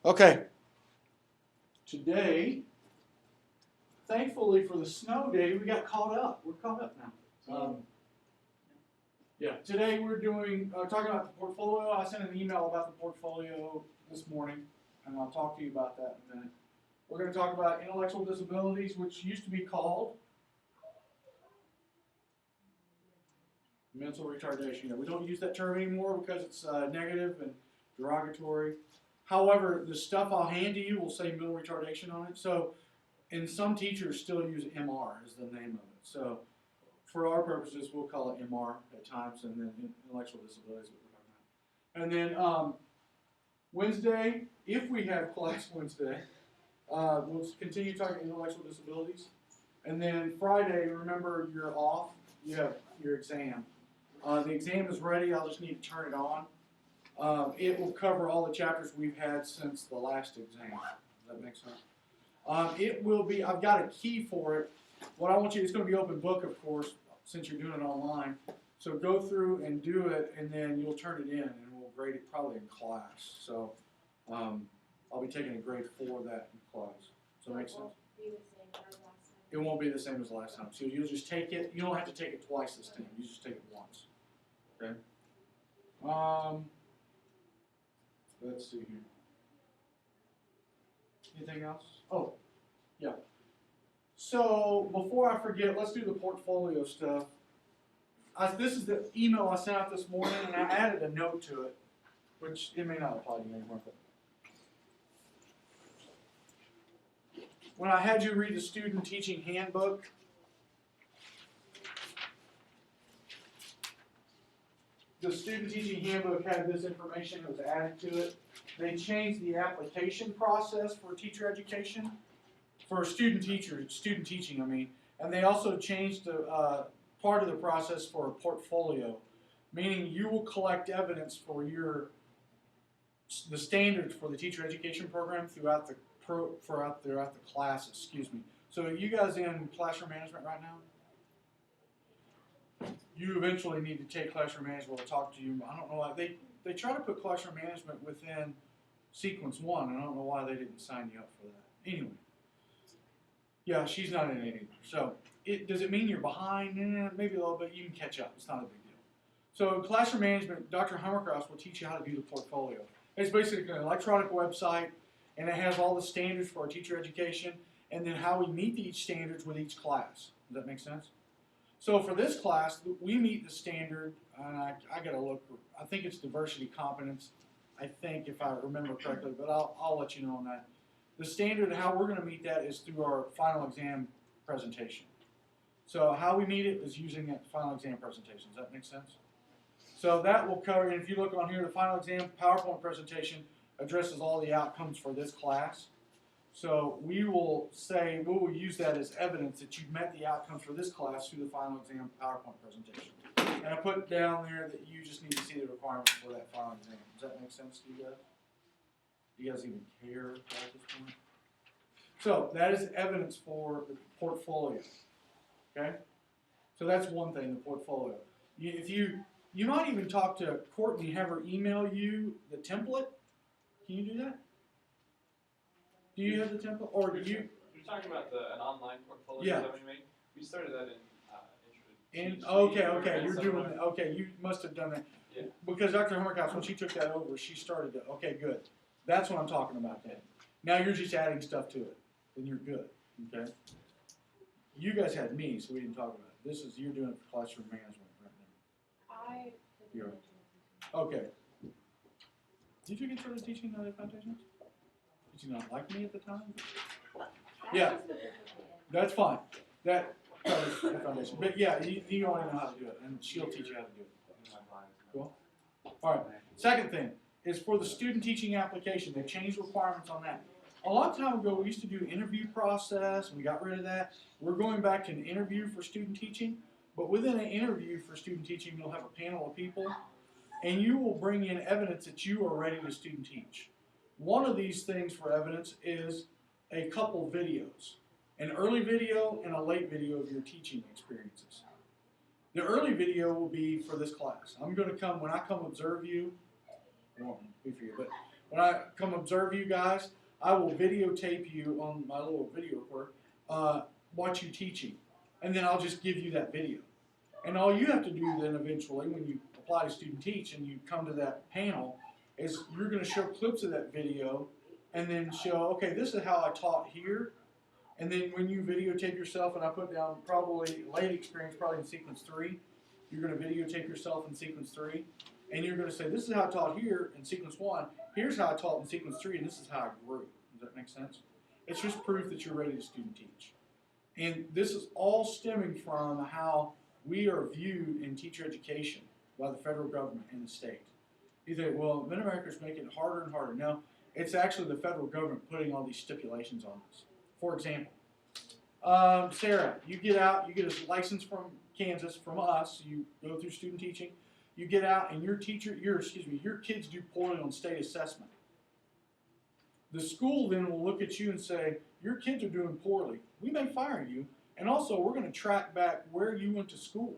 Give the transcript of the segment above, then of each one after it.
Okay. Today, thankfully for the snow day, we got caught up. We're caught up now. Yeah. Today we're doing talking about the portfolio. I sent an email about the portfolio this morning, and I'll talk to you about that in a minute. We're going to talk about intellectual disabilities, which used to be called mental retardation. Yeah, we don't use that term anymore because it's negative and derogatory. However, the stuff I'll hand to you will say mental retardation on it. So, and some teachers still use MR as the name of it. So, for our purposes, we'll call it MR at times, and then intellectual disabilities, what we're talking about. And then Wednesday, if we have class Wednesday, we'll continue talking intellectual disabilities. And then Friday, remember you're off. You have your exam. The exam is ready. I'll just need to turn it on. It will cover all the chapters we've had since the last exam. Does that make sense? It will be, I've got a key for it. What I want you, it's going to be open book, of course, since you're doing it online. So go through and do it, and then you'll turn it in, and we'll grade it probably in class. So I'll be taking a grade for that in class. Does that make sense? It won't be the same as last time. So you'll just take it. You don't have to take it twice this time. You just take it once. Okay? Let's see here. Anything else? Oh, yeah. So before I forget, let's do the portfolio stuff. This is the email I sent out this morning, and I added a note to it, which it may not apply to you anymore. But when I had you read the student teaching handbook, the student teaching handbook had this information that was added to it. They changed the application process for teacher education, for student teaching, I mean, and they also changed the part of the process for a portfolio, meaning you will collect evidence for the standards for the teacher education program throughout the class. Excuse me. So you guys in classroom management right now? You eventually need to take classroom management. We'll talk to you. I don't know why they try to put classroom management within sequence 1, and I don't know why they didn't sign you up for that. Anyway, yeah, she's not in it either. So does it mean you're behind? Maybe a little bit. You can catch up. It's not a big deal. So classroom management, Dr. Hummercross will teach you how to do the portfolio. It's basically an electronic website, and it has all the standards for our teacher education, and then how we meet each standards with each class. Does that make sense? So for this class, we meet the standard, and I got to look, I think it's diversity competence, I think, if I remember correctly, but I'll let you know on that. The standard, how we're going to meet that is through our final exam presentation. So how we meet it is using that final exam presentation. Does that make sense? So that will cover, and if you look on here, the final exam PowerPoint presentation addresses all the outcomes for this class. So we will use that as evidence that you've met the outcomes for this class through the final exam PowerPoint presentation. And I put down there that you just need to see the requirements for that final exam. Does that make sense to you guys? Do you guys even care at this point? So that is evidence for the portfolio. Okay? So that's one thing, the portfolio. You might even talk to Courtney, have her email you the template. Can you do that? Do you have the template, or do you? You're talking about an online portfolio. Yeah. Is that what you mean? We started that Okay. You're doing it. Okay, you must have done that. Yeah. Because Dr. Hummercross, when she took that over, she started to. Okay, good. That's what I'm talking about. Then. Now you're just adding stuff to it. Then you're good. Okay. You guys had me, so we didn't talk about it. You're doing it for classroom management right now. Okay. Did you get started teaching other foundations? Did you not like me at the time? Yeah, that's fine. That covers the foundation. But yeah, you already know how to do it, and she'll teach you how to do it. Cool? All right. Second thing is for the student teaching application. They changed requirements on that. A long time ago, we used to do interview process, and we got rid of that. We're going back to an interview for student teaching, but within an interview for student teaching, you'll have a panel of people, and you will bring in evidence that you are ready to student teach. One of these things for evidence is a couple videos, an early video and a late video of your teaching experiences. The early video will be for this class. I'm going to come, when I come observe you, it won't be for you, but when I come observe you guys, I will videotape you on my little video recorder, watch you teaching, and then I'll just give you that video. And all you have to do then eventually, when you apply to student teach and you come to that panel, is you're going to show clips of that video, and then show, okay, this is how I taught here. And then when you videotape yourself, and I put down probably late experience, probably in sequence 3, you're going to videotape yourself in sequence 3, and you're going to say, this is how I taught here in sequence 1, here's how I taught in sequence 3, and this is how I grew. Does that make sense? It's just proof that you're ready to student teach. And this is all stemming from how we are viewed in teacher education by the federal government and the state. You think, well, Mid-America is making it harder and harder. No, it's actually the federal government putting all these stipulations on us. For example, Sarah, you get out, you get a license from Kansas, from us, you go through student teaching, you get out and your kids do poorly on state assessment. The school then will look at you and say, your kids are doing poorly. We may fire you, and also we're going to track back where you went to school.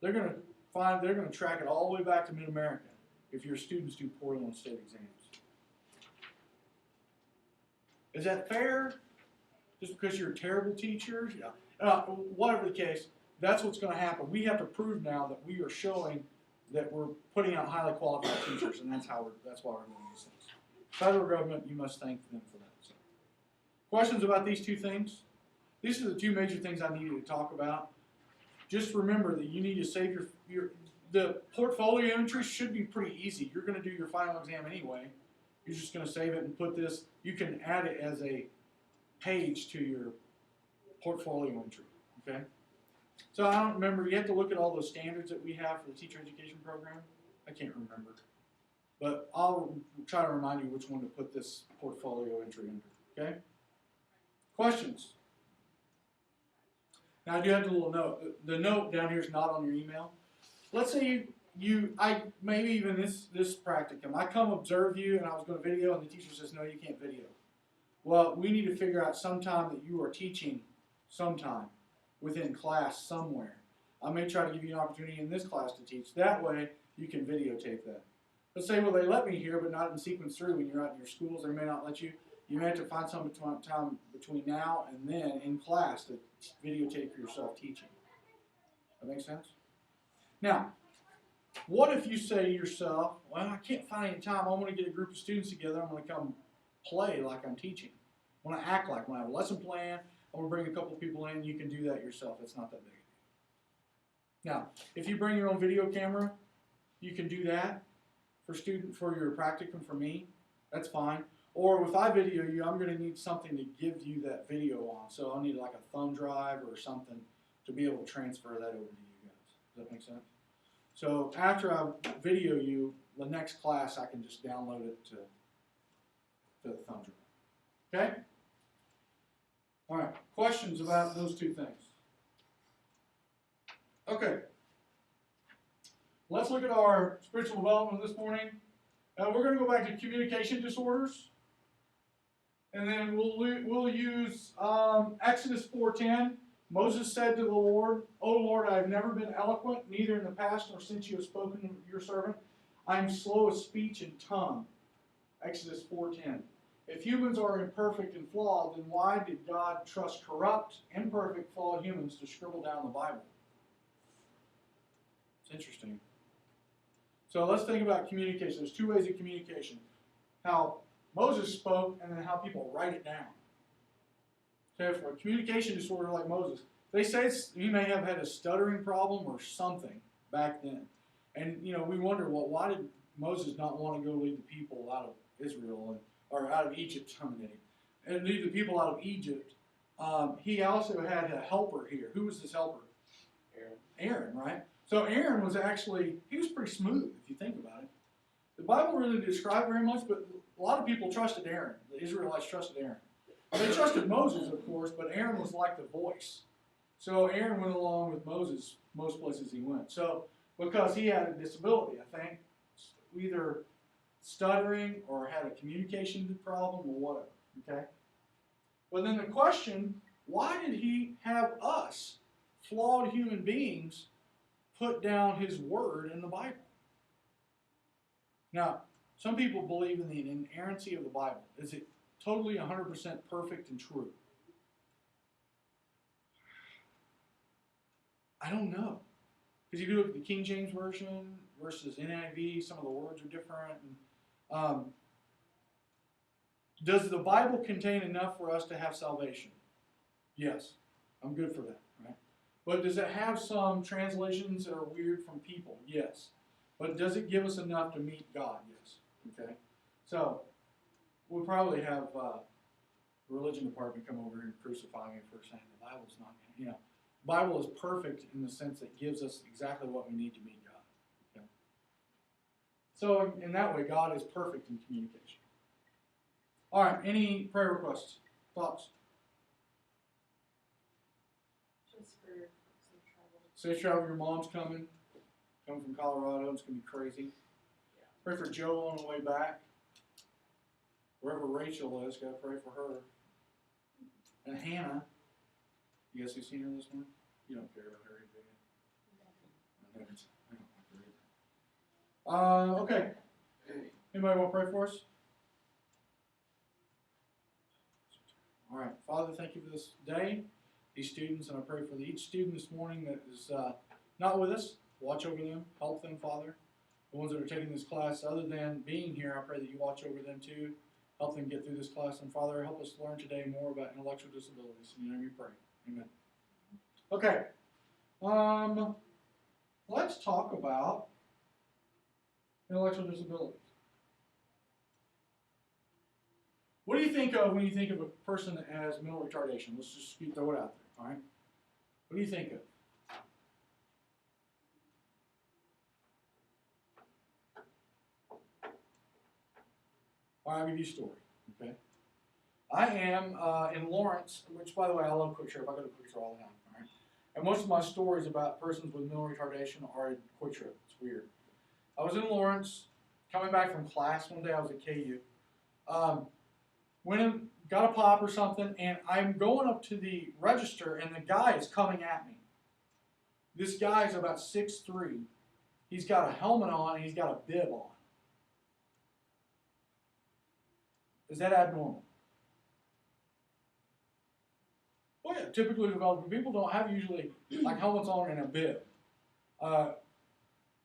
They're going to track it all the way back to Mid-America if your students do poorly on state exams. Is that fair? Just because you're a terrible teacher? Yeah. Whatever the case, that's what's going to happen. We have to prove now that we are showing that we're putting out highly qualified teachers, and that's why we're doing these things. Federal government, you must thank them for that. So, questions about these two things? These are the two major things I needed to talk about. Just remember that you need to save the portfolio entry should be pretty easy. You're going to do your final exam anyway. You're just going to save it and put this. You can add it as a page to your portfolio entry. Okay. So I don't remember. You have to look at all those standards that we have for the teacher education program. I can't remember. But I'll try to remind you which one to put this portfolio entry under. Okay? Questions? Now I do have the little note. The note down here is not on your email. Let's say maybe even this practicum. I come observe you and I was going to video and the teacher says, no, you can't video. Well, we need to figure out sometime that you are teaching sometime within class somewhere. I may try to give you an opportunity in this class to teach. That way you can videotape that. Let's say, well, they let me here, but not in sequence 3 when you're out in your schools. They may not let you. You may have to find some time between now and then in class to videotape yourself teaching. That make sense? Now, what if you say to yourself, well, I can't find any time. I want to get a group of students together. I'm going to come play like I'm teaching. I want to act like when I have a lesson plan, I want to bring a couple people in. You can do that yourself. It's not that big. Now, if you bring your own video camera, you can do that for your practicum for me. That's fine. Or if I video you, I'm going to need something to give you that video on. So I'll need like a thumb drive or something to be able to transfer that over to you guys. Does that make sense? So after I video you, the next class I can just download it to the thumb drive. Okay? All right. Questions about those two things? Okay. Let's look at our spiritual development this morning. We're going to go back to communication disorders. And then we'll use Exodus 4:10. Moses said to the Lord, O Lord, I have never been eloquent, neither in the past nor since you have spoken to your servant. I am slow of speech and tongue. Exodus 4:10. If humans are imperfect and flawed, then why did God trust corrupt, imperfect, flawed humans to scribble down the Bible? It's interesting. So let's think about communication. There's two ways of communication. How Moses spoke and then how people write it down. Okay, for a communication disorder like Moses, they say he may have had a stuttering problem or something back then. And, we wonder, well, why did Moses not want to go lead the people out of Israel, or out of Egypt, and lead the people out of Egypt? He also had a helper here. Who was his helper? Aaron, right? So Aaron was he was pretty smooth, if you think about it. The Bible really didn't describe very much, but a lot of people trusted Aaron. The Israelites trusted Aaron. They trusted Moses, of course, but Aaron was like the voice. So Aaron went along with Moses most places he went. So because he had a disability, I think, either stuttering or had a communication problem or whatever. Okay? But then the question, why did he have us, flawed human beings, put down his word in the Bible? Now, Some people believe in the inerrancy of the Bible. Is it totally 100% perfect and true? I don't know. Because if you look at the King James Version versus NIV, some of the words are different. And, does the Bible contain enough for us to have salvation? Yes. I'm good for that, right? But does it have some translations that are weird from people? Yes. But does it give us enough to meet God? Yes. Okay? So, we'll probably have the religion department come over here and crucify me for saying the Bible's not, the Bible is perfect in the sense that it gives us exactly what we need to meet God. Okay? So, in that way, God is perfect in communication. All right, any prayer requests, thoughts? Just for safe travel. Safe travel, your mom's coming from Colorado, it's going to be crazy. Yeah. Pray for Joe on the way back. Wherever Rachel is, got to pray for her. And Hannah, you guys have seen her this morning? You don't care about her, do you? I don't like her either. Okay. Anybody want to pray for us? All right. Father, thank you for this day, these students, and I pray for each student this morning that is not with us. Watch over them. Help them, Father. The ones that are taking this class, other than being here, I pray that you watch over them too. Help them get through this class. And Father, help us learn today more about intellectual disabilities. In your name we pray. Amen. Okay. Let's talk about intellectual disabilities. What do you think of when you think of a person that has mental retardation? Let's just throw it out there, all right? What do you think of? All right, I'll give you a story, okay? I am in Lawrence, which, by the way, I love Quick Trip. I go to Quick Trip all the time, all right? And most of my stories about persons with mental retardation are in Quick Trip. It's weird. I was in Lawrence, coming back from class one day. I was at KU. Went in, got a pop or something, and I'm going up to the register, and the guy is coming at me. This guy is about 6'3". He's got a helmet on, and he's got a bib on. Is that abnormal? Well, yeah, typically developing people don't have usually like helmets on and a bib. I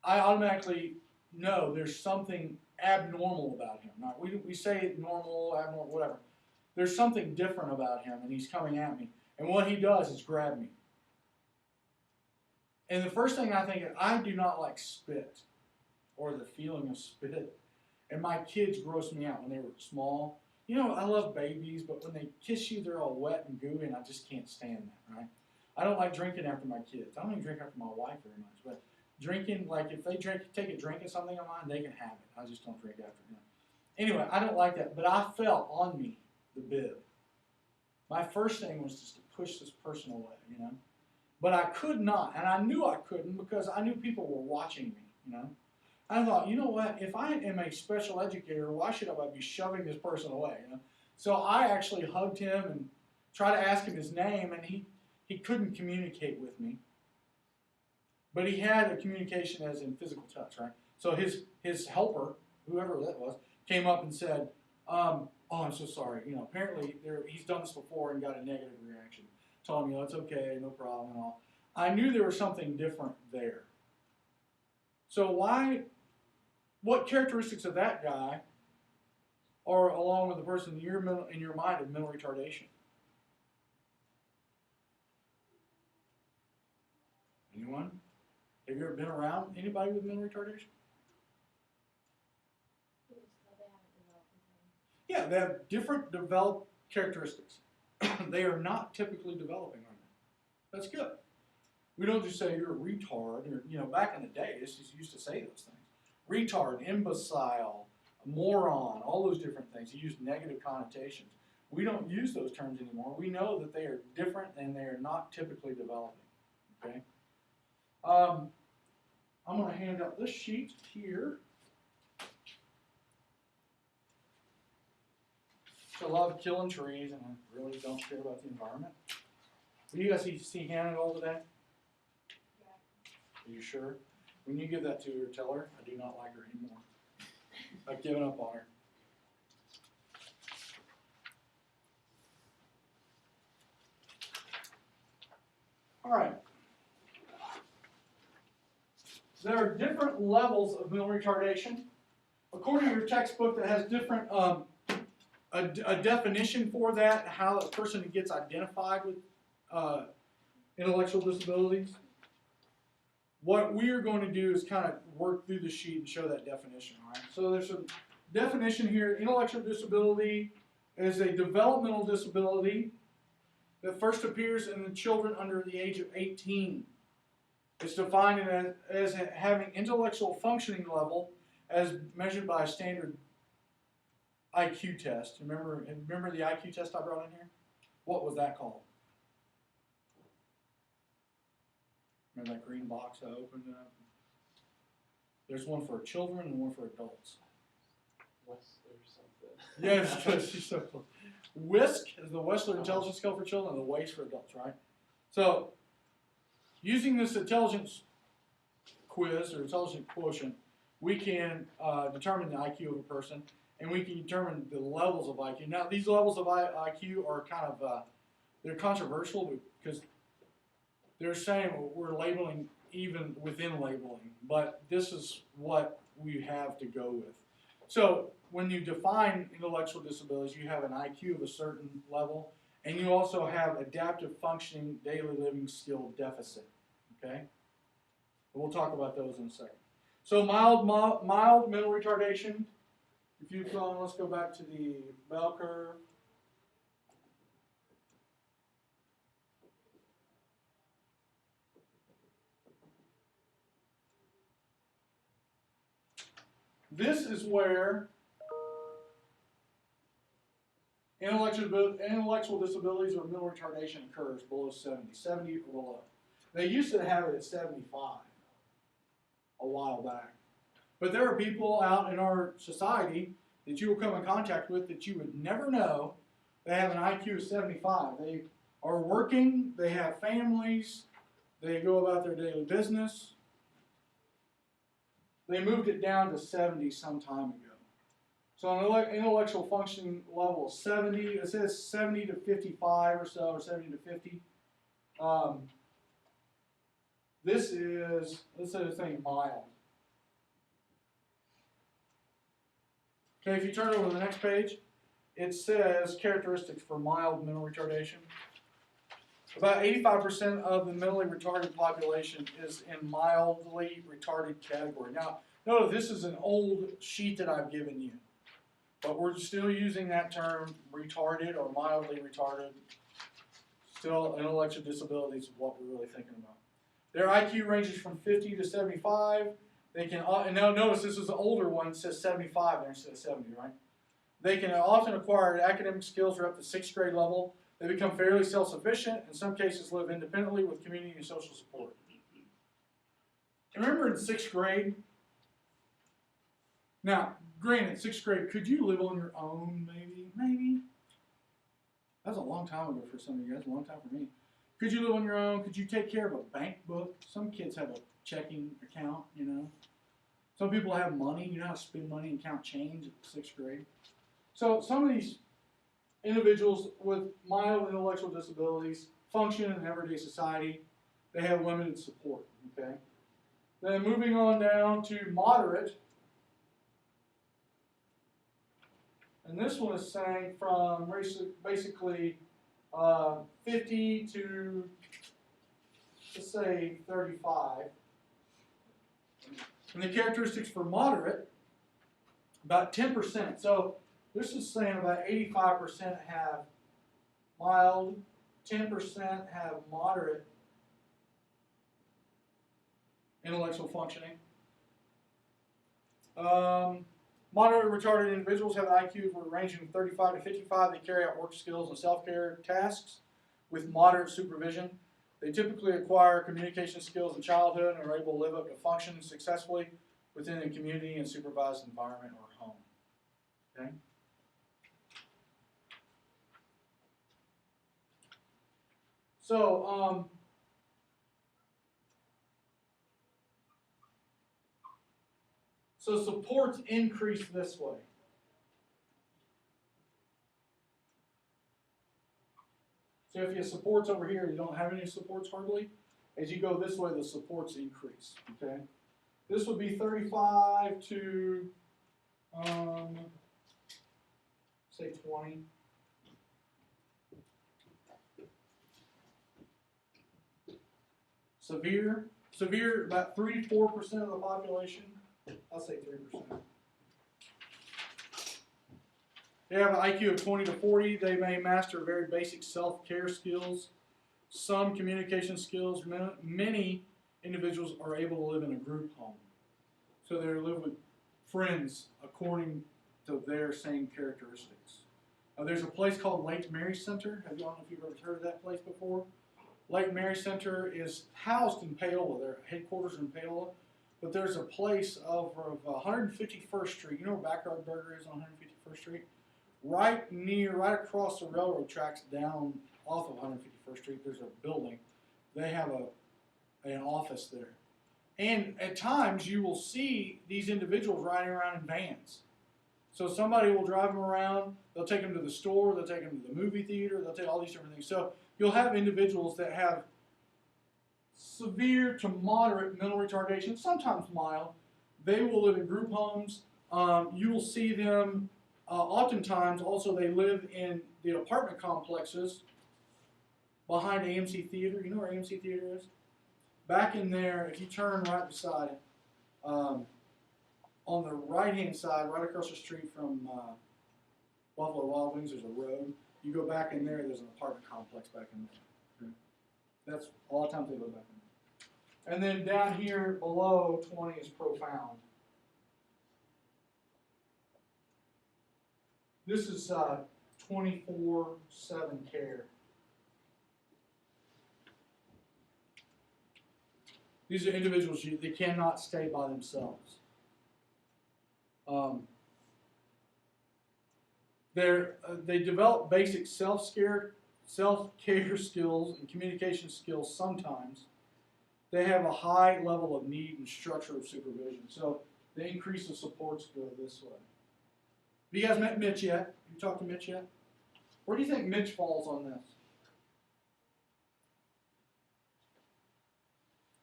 automatically know there's something abnormal about him. Now, we say normal, abnormal, whatever. There's something different about him, and he's coming at me. And what he does is grab me. And the first thing I think is, I do not like spit or the feeling of spit. And my kids grossed me out when they were small. You know, I love babies, but when they kiss you, they're all wet and gooey, and I just can't stand that, right? I don't like drinking after my kids. I don't even drink after my wife very much, but drinking, like if they take a drink of something of mine, they can have it. I just don't drink after them. Anyway, I don't like that, but I felt on me the bib. My first thing was just to push this person away, you know. But I could not, and I knew I couldn't because I knew people were watching me, you know. I thought, you know what, if I am a special educator, why should I be shoving this person away, you know? So I actually hugged him and tried to ask him his name, and he couldn't communicate with me. But he had a communication as in physical touch, right? So his helper, whoever that was, came up and said, oh, I'm so sorry. You know, apparently he's done this before and got a negative reaction. Told him, you know, it's okay, no problem and all. I knew there was something different there. So what characteristics of that guy are along with the person in your mind of mental retardation? Anyone? Have you ever been around anybody with mental retardation? Yeah, they have different developed characteristics. They are not typically developing, are they? That's good. We don't just say you're a retard, or, you know, back in the day, this used to say those things. Retard, imbecile, moron, all those different things. You use negative connotations. We don't use those terms anymore. We know that they are different and they are not typically developing. Okay? I'm going to hand out this sheet here. So I love killing trees, and I really don't care about the environment. Will you guys see Hannah at all today? Yeah. Are you sure? When you give that to her, tell her I do not like her anymore. I've given up on her. All right. There are different levels of mental retardation. According to your textbook, that has different a definition for that, how a person gets identified with intellectual disabilities. What we are going to do is kind of work through the sheet and show that definition. All right. So there's a definition here. Intellectual disability is a developmental disability that first appears in the children under the age of 18. It's defined as having intellectual functioning level as measured by a standard IQ test. Remember the IQ test I brought in here? What was that called? Remember that green box I opened up? There's one for children and one for adults. Westler something. Yes, she's so close. WISC is the Westler Intelligence Scale for children, and the WAIS for adults, right? So, using this intelligence quiz or intelligence quotient, we can determine the IQ of a person, and we can determine the levels of IQ. Now, these levels of IQ are kind of they're controversial because they're saying we're labeling even within labeling, but this is what we have to go with. So when you define intellectual disabilities, you have an IQ of a certain level, and you also have adaptive functioning daily living skill deficit. Okay? And we'll talk about those in a second. So mild mental retardation. If you've gone, let's go back to the bell curve. This is where intellectual disabilities or mental retardation occurs below 70 or below. They used to have it at 75 a while back. But there are people out in our society that you will come in contact with that you would never know they have an IQ of 75. They are working, they have families, they go about their daily business. They moved it down to 70 some time ago. So an intellectual functioning level of 70, it says 70 to 55 or so, or 70 to 50. This is, let's say this thing mild. Okay, if you turn over to the next page, it says characteristics for mild mental retardation. About 85% of the mentally retarded population is in mildly retarded category. Now, note this is an old sheet that I've given you, but we're still using that term, retarded or mildly retarded. Still, intellectual disabilities is what we're really thinking about. Their IQ ranges from 50 to 75. They can, and now notice this is an older one, it says 75 there instead of 70, right? They can often acquire academic skills are up to 6th grade level. They become fairly self-sufficient, in some cases live independently with community and social support. Remember in 6th grade? Now, granted, 6th grade, could you live on your own, maybe? Maybe. That was a long time ago for some of you guys, a long time for me. Could you live on your own? Could you take care of a bank book? Some kids have a checking account, you know. Some people have money, you know how to spend money and count change at 6th grade. So some of these individuals with mild intellectual disabilities function in everyday society. They have limited support, okay? Then moving on down to moderate. And this one is saying from basically 50 to, let's say, 35. And the characteristics for moderate, about 10%. So this is saying about 85% have mild, 10% have moderate intellectual functioning. Moderate retarded individuals have an IQ ranging from 35 to 55. They carry out work skills and self-care tasks with moderate supervision. They typically acquire communication skills in childhood and are able to live up to function successfully within a community and supervised environment or home. Okay? So, So supports increase this way. So if you have supports over here, you don't have any supports hardly. As you go this way, the supports increase, okay? This would be 35 to, say 20. Severe, about 3 to 4% of the population. I'll say 3%. They have an IQ of 20 to 40. They may master very basic self-care skills, some communication skills. Many individuals are able to live in a group home. So they live with friends according to their same characteristics. There's a place called Lake Mary Center. I don't know if you've ever heard of that place before. Lake Mary Center is housed in Paola. Their headquarters in Paola. But there's a place over of 151st Street. You know where Backyard Burger is on 151st Street? Right across the railroad tracks down off of 151st Street, there's a building. They have an office there. And at times you will see these individuals riding around in vans. So somebody will drive them around, they'll take them to the store, they'll take them to the movie theater, they'll take all these different things. So you'll have individuals that have severe to moderate mental retardation, sometimes mild. They will live in group homes. You will see them oftentimes also they live in the apartment complexes behind AMC Theater. You know where AMC Theater is? Back in there, if you turn right beside it, on the right-hand side, right across the street from Buffalo Wild Wings, there's a road. You go back in there, there's an apartment complex back in there. That's a lot of times they live back in there. And then down here below 20 is profound. This is 24/7 care. These are individuals, they cannot stay by themselves. They develop basic self-care skills and communication skills sometimes. They have a high level of need and structure of supervision. So the increase of supports go this way. Have you guys met Mitch yet? Have you talked to Mitch yet? Where do you think Mitch falls on this?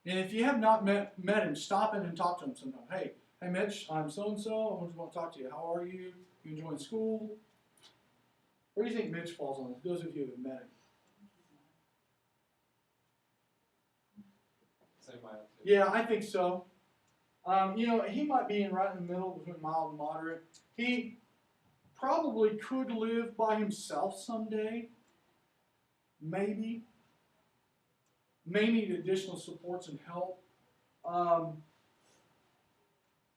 And if you have not met him, stop in and talk to him sometime. Hey, Mitch, I'm so-and-so. I just want to talk to you. How are you? You enjoying school? Where do you think Mitch falls on this? Those of you who have met him. Same mild too. Yeah, I think so. He might be right in the middle between mild and moderate. He probably could live by himself someday. Maybe. May need additional supports and help.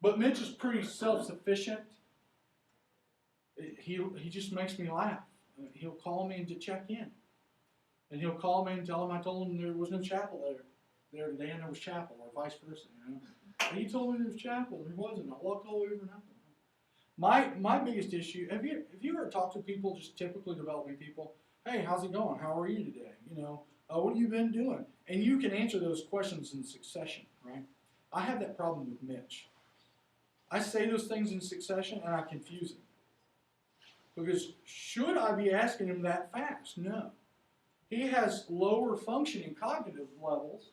But Mitch is pretty self-sufficient. He just makes me laugh. He'll call me to check in. And he'll call me and tell him I told him there was no chapel there today and there was chapel, or vice versa. And he told me there was chapel and there wasn't. I walked all the way over nothing. My biggest issue, have you ever talked to people, just typically developing people? Hey, how's it going? How are you today? What have you been doing? And you can answer those questions in succession, right? I have that problem with Mitch. I say those things in succession and I confuse him. Because should I be asking him that fast? No. He has lower functioning cognitive levels,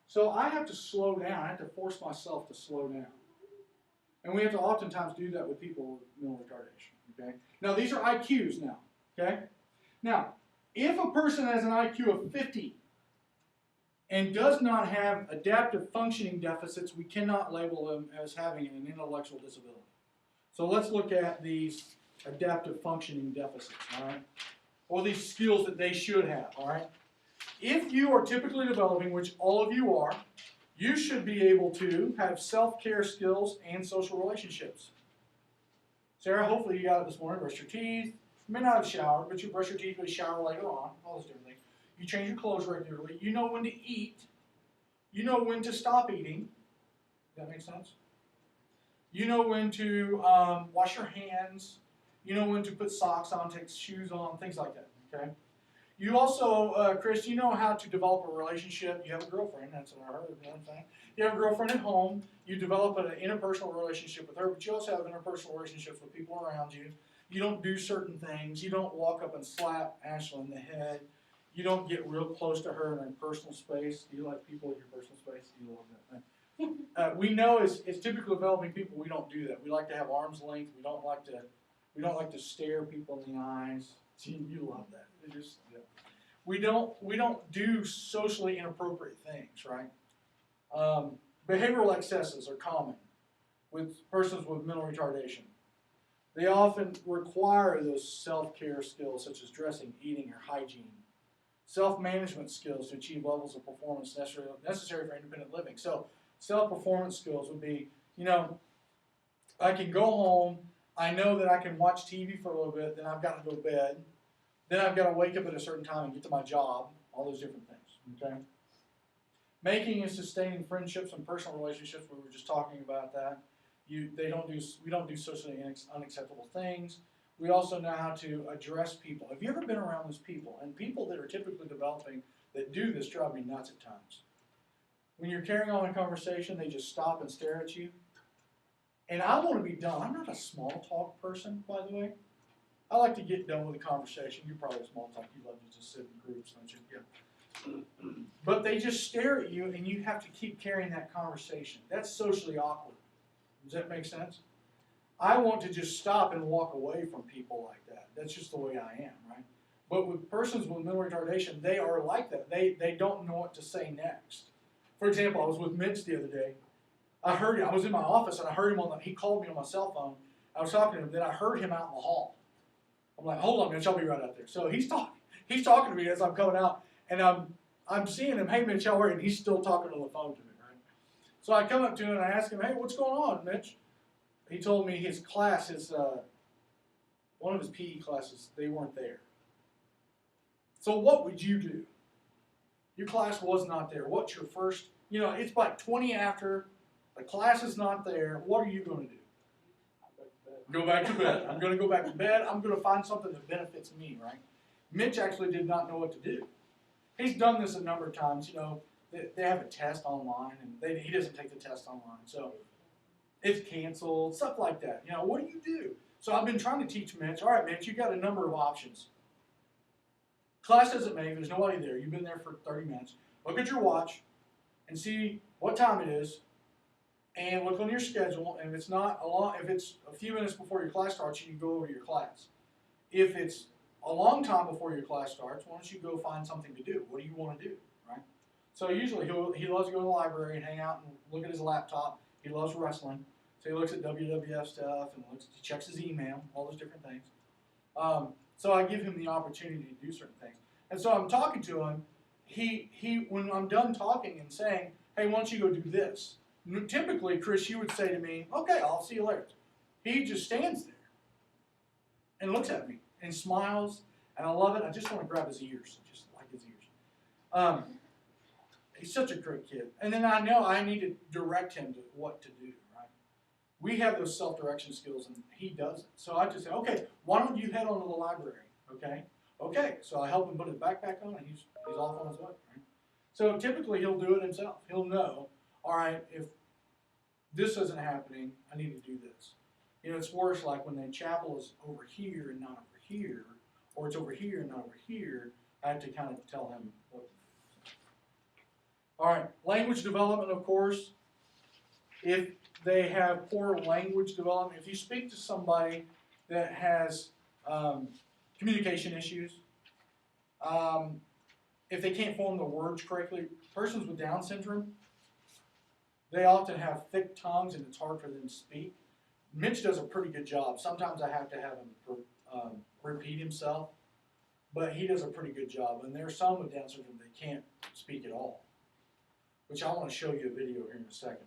so I have to slow down. I have to force myself to slow down. And we have to oftentimes do that with people with mental retardation, okay? Now, these are IQs now, okay? Now, if a person has an IQ of 50 and does not have adaptive functioning deficits, we cannot label them as having an intellectual disability. So let's look at these adaptive functioning deficits, all right? Or these skills that they should have, all right? If you are typically developing, which all of you are, you should be able to have self-care skills and social relationships. Sarah, hopefully you got it this morning. Brush your teeth. You may not have showered, but you brush your teeth, but you shower later on. All those different things. You change your clothes regularly. You know when to eat. You know when to stop eating. Does that make sense? You know when to wash your hands. You know when to put socks on, take shoes on, things like that. Okay. You also, Chris, you know how to develop a relationship. You have a girlfriend, that's what I heard, you know what I'm saying? You have a girlfriend at home, you develop an interpersonal relationship with her, but you also have interpersonal relationships with people around you. You don't do certain things. You don't walk up and slap Ashley in the head. You don't get real close to her in her personal space. Do you like people in your personal space? Do you love that? We know as typical developing people, we don't do that. We like to have arm's length. We don't like to stare people in the eyes. See, you love that. Yeah. We don't do socially inappropriate things, right? Behavioral excesses are common with persons with mental retardation. They often require those self-care skills such as dressing, eating, or hygiene. Self-management skills to achieve levels of performance necessary for independent living. So self-performance skills would be, I can go home, I know that I can watch TV for a little bit, then I've got to go to bed, then I've got to wake up at a certain time and get to my job, all those different things, okay? Making and sustaining friendships and personal relationships, we were just talking about that. We don't do socially unacceptable things. We also know how to address people. Have you ever been around those people? And people that are typically developing that do this drive me nuts at times. When you're carrying on a conversation, they just stop and stare at you. And I want to be done. I'm not a small talk person, by the way. I like to get done with a conversation. You're probably a small talk. You love to just sit in groups, don't you? Yeah. But they just stare at you, and you have to keep carrying that conversation. That's socially awkward. Does that make sense? I want to just stop and walk away from people like that. That's just the way I am, right? But with persons with mental retardation, they are like that. They don't know what to say next. For example, I was with Mitch the other day. I was in my office, and I heard him he called me on my cell phone. I was talking to him, then I heard him out in the hall. I'm like, hold on, Mitch, I'll be right out there. So he's talking to me as I'm coming out, and I'm seeing him, hey, Mitch, how are you? And he's still talking on the phone to me, right? So I come up to him, and I ask him, hey, what's going on, Mitch? He told me his class, one of his PE classes, they weren't there. So what would you do? Your class was not there. What's your first, it's like 20 after, the class is not there. What are you going to do? Go back to bed. I'm going to go back to bed. I'm going to find something that benefits me, right? Mitch actually did not know what to do. He's done this a number of times. They have a test online, and he doesn't take the test online. So it's canceled, stuff like that. What do you do? So I've been trying to teach Mitch, all right, Mitch, you got a number of options. Class doesn't make, there's nobody there. You've been there for 30 minutes. Look at your watch and see what time it is, and look on your schedule, and if it's a few minutes before your class starts, you can go over to your class. If it's a long time before your class starts, why don't you go find something to do? What do you want to do, right? So usually he loves to go to the library and hang out and look at his laptop. He loves wrestling. So he looks at WWF stuff and he checks his email, all those different things. So I give him the opportunity to do certain things. And so I'm talking to him. He when I'm done talking and saying, hey, why don't you go do this? Typically, Chris, you would say to me, okay, I'll see you later. He just stands there and looks at me and smiles, and I love it. I just want to grab his ears, just like his ears. He's such a great kid. And then I know I need to direct him to what to do, right? We have those self-direction skills, and he doesn't. So I just say, okay, why don't you head on to the library, okay? Okay, so I help him put his backpack on, and he's off on his way, right? So typically he'll do it himself. He'll know, all right, if this isn't happening, I need to do this. It's worse like when the chapel is over here and not over here, or it's over here and not over here. I have to kind of tell him what to do. All right, language development, of course. If they have poor language development, if you speak to somebody that has communication issues, if they can't form the words correctly, persons with Down syndrome, they often have thick tongues and it's hard for them to speak. Mitch does a pretty good job. Sometimes I have to have him repeat himself, but he does a pretty good job. And there are some with Down syndrome that can't speak at all, which I want to show you a video here in a second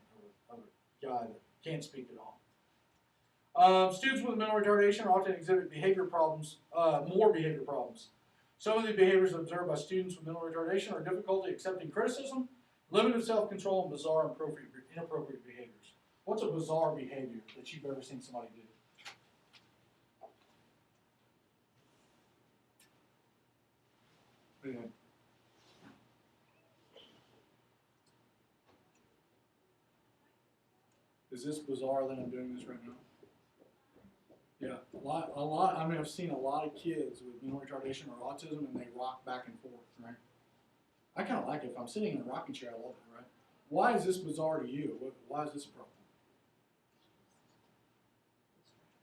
of a guy that can't speak at all. Students with mental retardation often exhibit behavior problems, more behavior problems. Some of the behaviors observed by students with mental retardation are difficulty accepting criticism, limited self-control, and bizarre and inappropriate behaviors. What's a bizarre behavior that you've ever seen somebody do? Yeah. Is this bizarre that I'm doing this right now? Yeah, a lot. I mean, I've seen a lot of kids with mental retardation or autism, and they rock back and forth, right? I kind of like it. If I'm sitting in a rocking chair, I love it, right? Why is this bizarre to you? Why is this a problem?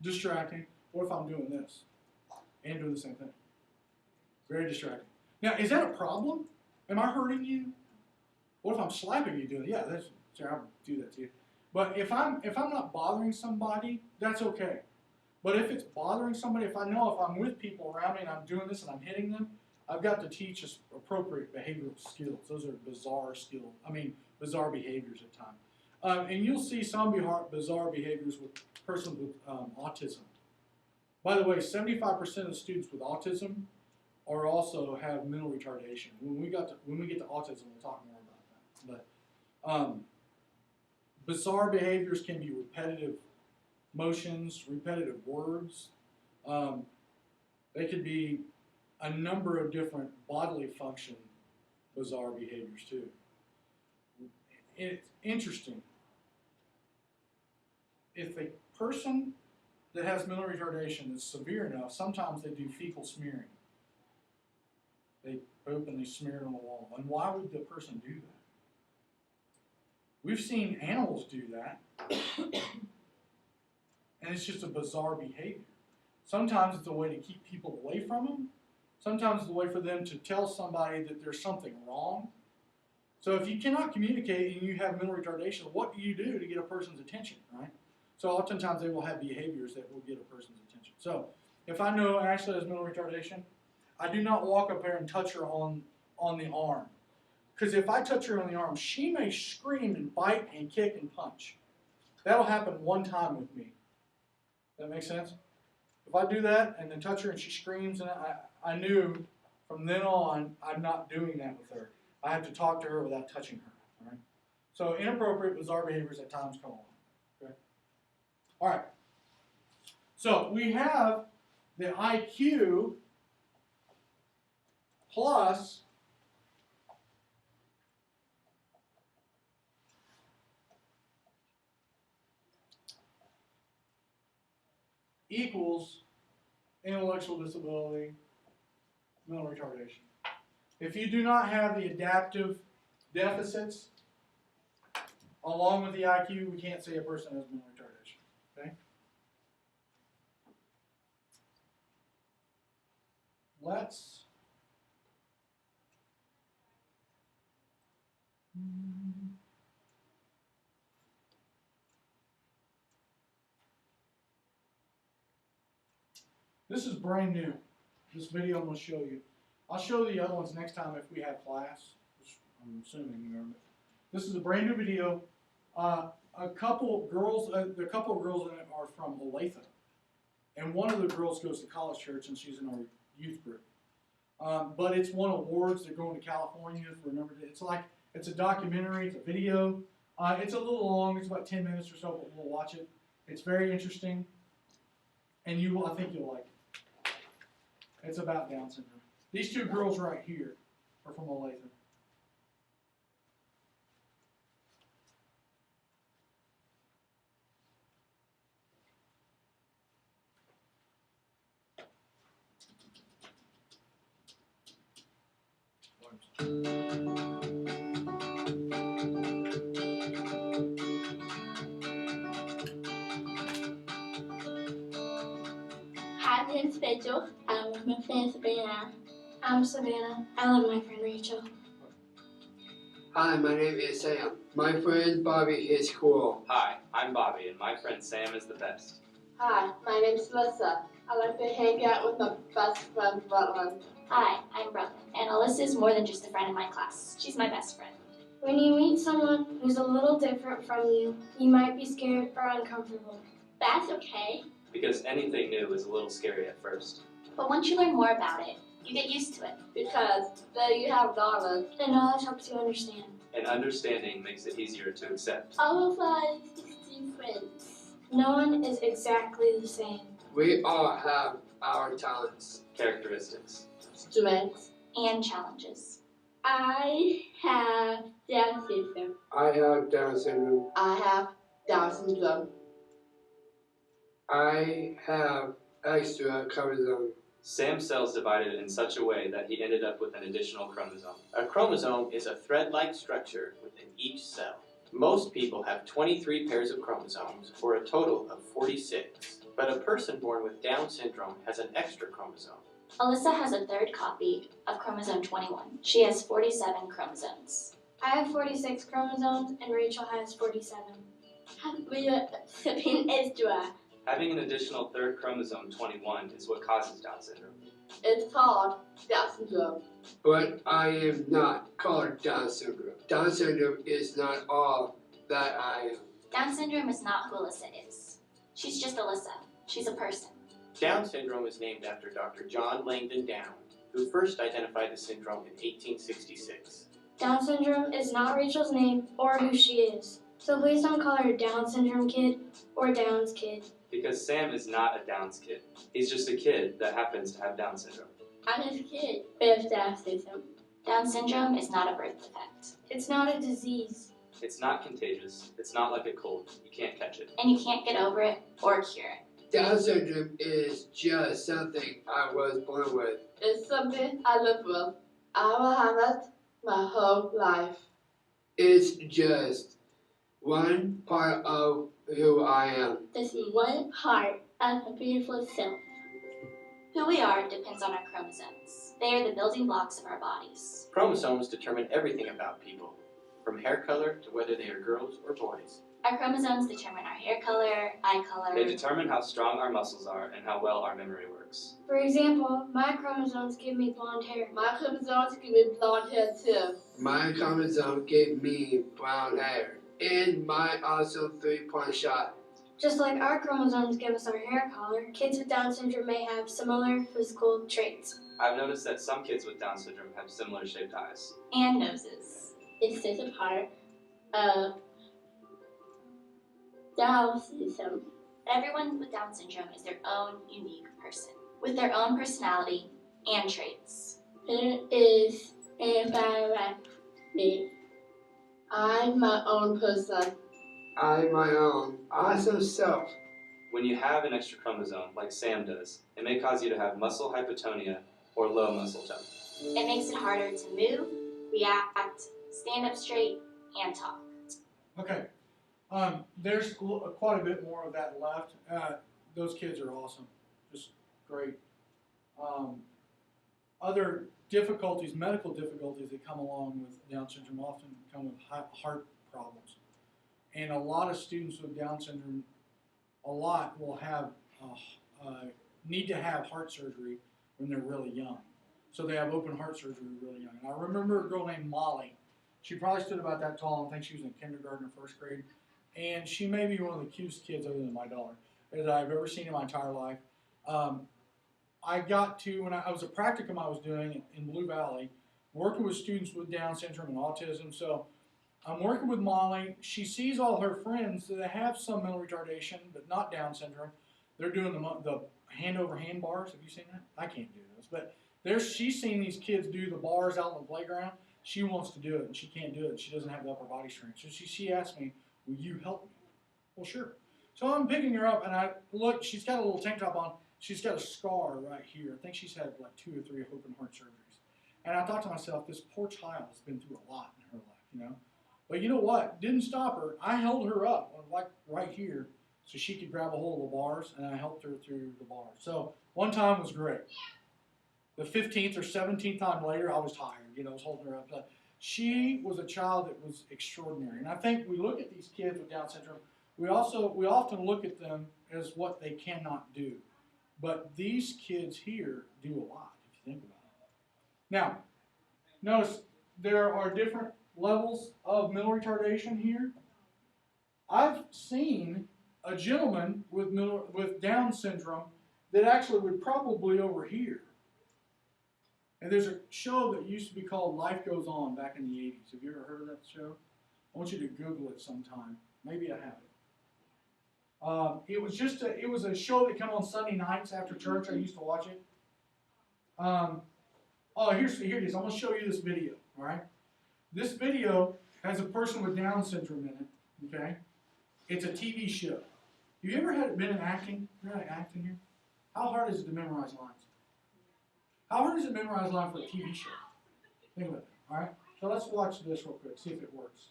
Distracting. What if I'm doing this and doing the same thing? Very distracting. Now, is that a problem? Am I hurting you? What if I'm slapping you doing it? Yeah, that's sure, I'll do that to you. But if I'm not bothering somebody, that's okay. But if it's bothering somebody, if I know if I'm with people around me and I'm doing this and I'm hitting them, I've got to teach us appropriate behavioral skills. Those are bizarre skills. Bizarre behaviors at times. And you'll see some bizarre behaviors with persons with autism. By the way, 75% of the students with autism are also have mental retardation. When we get to autism, we'll talk more about that. But bizarre behaviors can be repetitive motions, repetitive words. They could be a number of different bodily function bizarre behaviors too. It's interesting. If a person that has mental retardation is severe enough, sometimes they do fecal smearing. They poop and they smear it on the wall. And why would the person do that? We've seen animals do that. And it's just a bizarre behavior. Sometimes it's a way to keep people away from them. Sometimes it's a way for them to tell somebody that there's something wrong. So if you cannot communicate and you have mental retardation, what do you do to get a person's attention, right? So oftentimes they will have behaviors that will get a person's attention. So if I know Ashley has mental retardation, I do not walk up there and touch her on the arm. Because if I touch her on the arm, she may scream and bite and kick and punch. That'll happen one time with me. That makes sense? If I do that and then touch her and she screams, and I knew from then on I'm not doing that with her. I have to talk to her without touching her. All right? So inappropriate, bizarre behaviors at times come along. Okay? All right. So we have the IQ plus equals intellectual disability, mental retardation. If you do not have the adaptive deficits along with the IQ, we can't say a person has mental retardation. Okay? This is brand new. This video I'm going to show you. I'll show the other ones next time if we have class, which I'm assuming we are. This is a brand new video. A couple of girls in it are from Olathe. And one of the girls goes to College Church, and she's in our youth group. But it's won awards. They're going to California for a number of days. It's a documentary. It's a video. It's a little long. It's about 10 minutes or so, but we'll watch it. It's very interesting, and I think you'll like it. It's about Down syndrome. These two girls right here are from Olathe. Hi, my name's Rachel. I'm with my friend Sabrina. I'm Savannah. I love my friend Rachel. Hi, my name is Sam. My friend Bobby is cool. Hi, I'm Bobby, and my friend Sam is the best. Hi, my name's Alyssa. I like to hang out with my best friend Rutland. Hi, I'm Brooke, and Alyssa is more than just a friend in my class. She's my best friend. When you meet someone who's a little different from you, you might be scared or uncomfortable. That's okay. Because anything new is a little scary at first. But once you learn more about it, you get used to it. Because there you have knowledge. And knowledge helps you understand. And understanding makes it easier to accept. All of us different. No one is exactly the same. We all have our talents. Characteristics. Strengths. and challenges. I have Down syndrome. I have Down syndrome. I have Down syndrome. I have extra chromosome. Sam's cells divided in such a way that he ended up with an additional chromosome. A chromosome is a thread-like structure within each cell. Most people have 23 pairs of chromosomes, for a total of 46. But a person born with Down syndrome has an extra chromosome. Alyssa has a third copy of chromosome 21. She has 47 chromosomes. I have 46 chromosomes and Rachel has 47. We are sipping extra. Having an additional third chromosome 21 is what causes Down syndrome. It's called Down syndrome. But I am not called Down syndrome. Down syndrome is not all that I am. Down syndrome is not who Alyssa is. She's just Alyssa. She's a person. Down syndrome is named after Dr. John Langdon Down, who first identified the syndrome in 1866. Down syndrome is not Rachel's name or who she is. So please don't call her Down syndrome kid or Downs kid. Because Sam is not a Downs kid. He's just a kid that happens to have Down syndrome. I'm a kid with Down syndrome. Down syndrome is not a birth defect. It's not a disease. It's not contagious. It's not like a cold. You can't catch it. And you can't get over it or cure it. Down syndrome is just something I was born with. It's something I live with. I will have it my whole life. It's just one part of who I am. This is one part of a beautiful self. Who we are depends on our chromosomes. They are the building blocks of our bodies. Chromosomes determine everything about people, from hair color to whether they are girls or boys. Our chromosomes determine our hair color, eye color. They determine how strong our muscles are and how well our memory works. For example, my chromosomes give me blonde hair. My chromosomes give me blonde hair too. My chromosome gave me brown hair and my also 3-point shot. Just like our chromosomes give us our hair color, kids with Down syndrome may have similar physical traits. I've noticed that some kids with Down syndrome have similar shaped eyes. And noses. It's just a part of Down syndrome. Everyone with Down syndrome is their own unique person, with their own personality and traits. There is an environment. I'm my own person. I my own awesome self. When you have an extra chromosome, like Sam does, it may cause you to have muscle hypotonia or low muscle tone. It makes it harder to move, react, stand up straight, and talk. Okay. There's quite a bit more of that left. Those kids are awesome. Just great. Other difficulties, medical difficulties that come along with Down syndrome often come with heart problems. And a lot of students with Down syndrome, will have need to have heart surgery when they're really young. So they have open heart surgery really young. And I remember a girl named Molly. She probably stood about that tall. I think she was in kindergarten or first grade. And she may be one of the cutest kids other than my daughter that I've ever seen in my entire life. I got to, when I was a practicum I was doing in Blue Valley, working with students with Down syndrome and autism. So I'm working with Molly. She sees all her friends that have some mental retardation, but not Down syndrome. They're doing the hand-over-hand bars. Have you seen that? I can't do those. But she's seen these kids do the bars out on the playground. She wants to do it, and she can't do it. She doesn't have the upper body strength. So she asked me, will you help me? Well, sure. So I'm picking her up, and I look. She's got a little tank top on. She's got a scar right here. I think she's had like 2 or 3 open heart surgeries. And I thought to myself, this poor child has been through a lot in her life, you know. But you know what? Didn't stop her. I held her up, like right here, so she could grab a hold of the bars, and I helped her through the bars. So one time was great. The 15th or 17th time later, I was tired. You know, I was holding her up. But she was a child that was extraordinary. And I think we look at these kids with Down syndrome, we often look at them as what they cannot do. But these kids here do a lot, if you think about it. Now, notice there are different levels of mental retardation here. I've seen a gentleman with Down syndrome that actually would probably over here. And there's a show that used to be called Life Goes On back in the 80s. Have you ever heard of that show? I want you to Google it sometime. Maybe I have it. It was a show that came on Sunday nights after church. I used to watch it. Oh, here it is. I'm going to show you this video, all right? This video has a person with Down syndrome in it, okay? It's a TV show. Have you ever been in acting? You ever had acting here? How hard is it to memorize lines? How hard is it to memorize lines for a TV show? Think about it, all right? So let's watch this real quick, see if it works.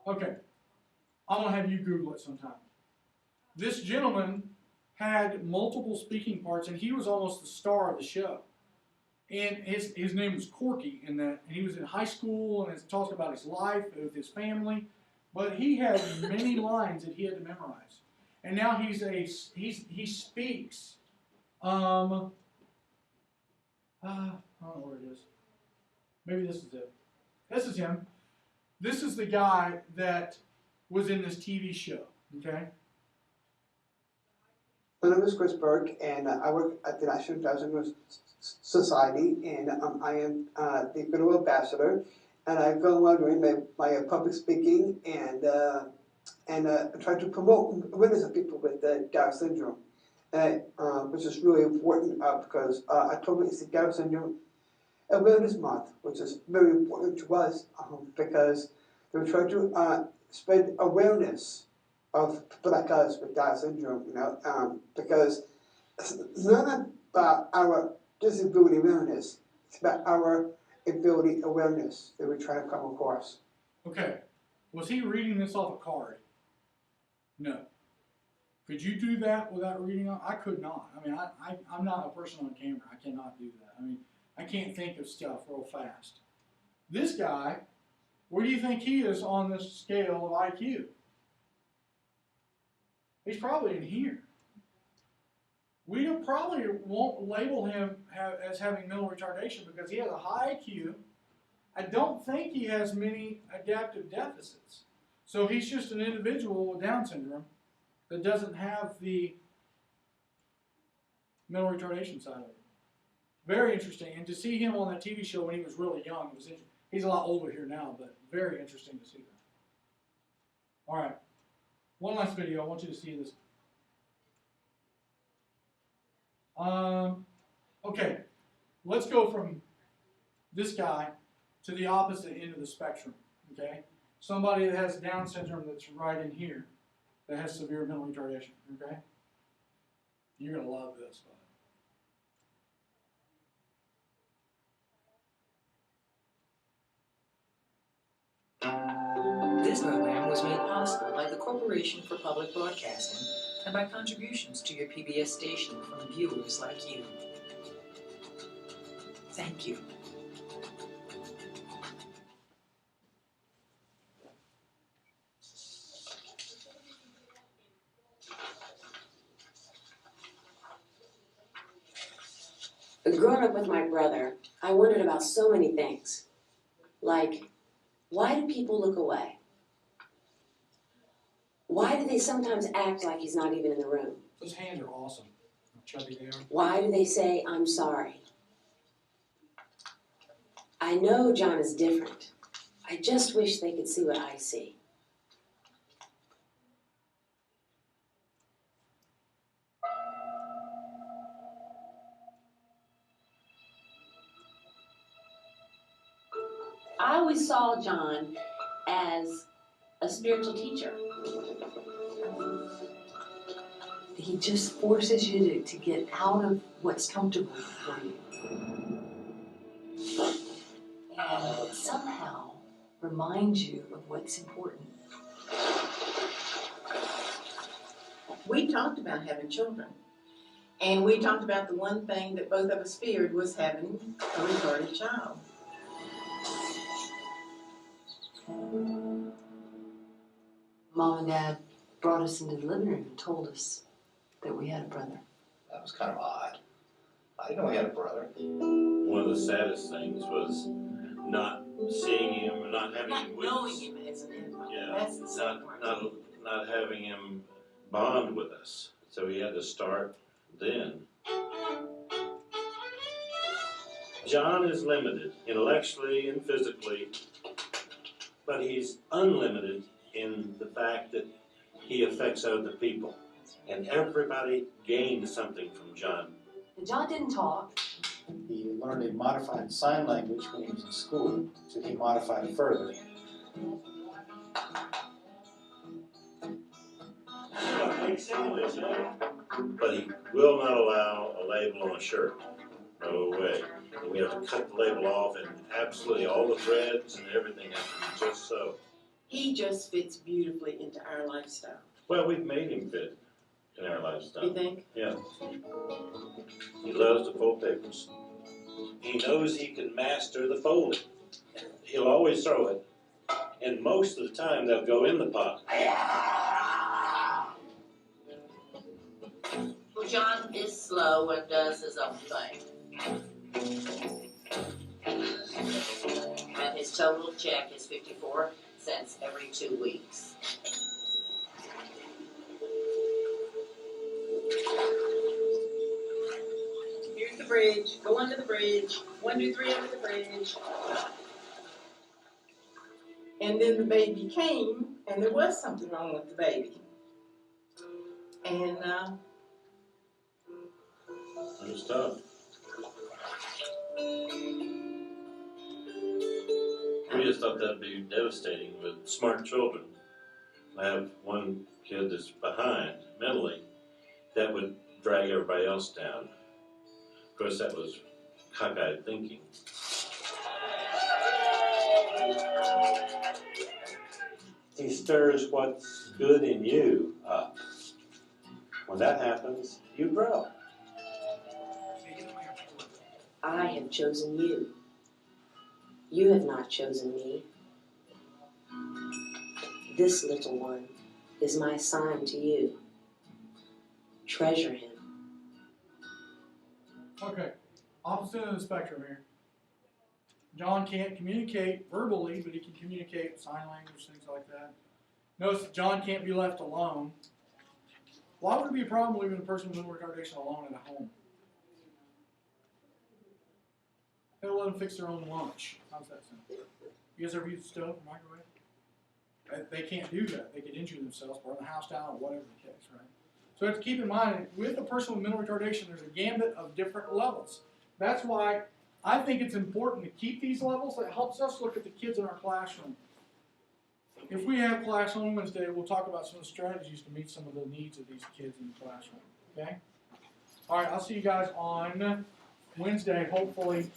Okay. I'm going to have you Google it sometime. This gentleman had multiple speaking parts, and he was almost the star of the show. And his name was Corky in that, and he was in high school, and it talks about his life with his family. But he had many lines that he had to memorize. And now he speaks. I don't know where it is. Maybe this is it. This is him. This is the guy that was in this TV show. Okay. My name is Chris Burke, and I work at the National Down Syndrome Society, and I am the Goodwill Ambassador, and I go around doing my public speaking and try to promote awareness of people with Down syndrome, which is really important because October is the Down syndrome awareness month, which is very important to us because we're trying to spread awareness of people like us with Down syndrome, because it's not about our disability awareness, it's about our ability awareness that we're trying to come across. Okay. Was he reading this off a card? No. Could you do that without reading on? I could not. I mean, I'm not a person on camera. I cannot do that. I mean, I can't think of stuff real fast. This guy, where do you think he is on this scale of IQ? He's probably in here. We probably won't label him as having mental retardation because he has a high IQ. I don't think he has many adaptive deficits. So he's just an individual with Down syndrome that doesn't have the mental retardation side of it. Very interesting. And to see him on that TV show when he was really young, it was interesting. He's a lot older here now, but very interesting to see that. All right. One last video. I want you to see this. Okay. Let's go from this guy to the opposite end of the spectrum. Okay. Somebody that has Down syndrome that's right in here that has severe mental retardation. Okay. You're going to love this, bud. This program was made possible by the Corporation for Public Broadcasting and by contributions to your PBS station from viewers like you. Thank you. Growing up with my brother, I wondered about so many things. Like, why do people look away? Why do they sometimes act like he's not even in the room? Those hands are awesome. How chubby they are. Why do they say, I'm sorry? I know John is different. I just wish they could see what I see. I always saw John as a spiritual teacher. He just forces you to get out of what's comfortable for you. And somehow reminds you of what's important. We talked about having children. And we talked about the one thing that both of us feared was having a retarded child. Mom and Dad brought us into the living room and told us that we had a brother. That was kind of odd. I didn't know he had a brother. One of the saddest things was not seeing him, not having him with us. Not knowing him as an infant. Yeah, That's the sad part. not having him bond with us. So he had to start then. John is limited intellectually and physically, but he's unlimited in the fact that he affects other people. And everybody gains something from John. And John didn't talk. He learned a modified sign language when he was in school, so he modified it further. But he will not allow a label on a shirt. No way. We have to cut the label off, and absolutely all the threads and everything has to be just so. He just fits beautifully into our lifestyle. Well, we've made him fit in our lifestyle. You think? Yeah. He loves to fold papers. He knows he can master the folding. He'll always throw it, and most of the time they'll go in the pot. Well, John is slow and does his own thing. And his total check is 54 cents every 2 weeks. Here's the bridge. Go under the bridge. 1, 2, 3 under the bridge. And then the baby came, and there was something wrong with the baby. And It was tough. We just thought that'd be devastating with smart children. I have one kid that's behind mentally that would drag everybody else down. Of course, that was cockeyed thinking. He stirs what's good in you up. When that happens, you grow. I have chosen you. You have not chosen me. This little one is my sign to you. Treasure him. Okay, opposite end of the spectrum here. John can't communicate verbally, but he can communicate sign language, things like that. Notice that John can't be left alone. Why would it be a problem leaving a person with mental retardation alone at a home? They'll let them fix their own lunch. How's that sound? You guys ever use the stove or microwave? They can't do that. They could injure themselves, burn the house down, or whatever the case, right? So you have to keep in mind, with a person with mental retardation, there's a gambit of different levels. That's why I think it's important to keep these levels. That helps us look at the kids in our classroom. If we have class on Wednesday, we'll talk about some of the strategies to meet some of the needs of these kids in the classroom. Okay? All right, I'll see you guys on Wednesday, hopefully.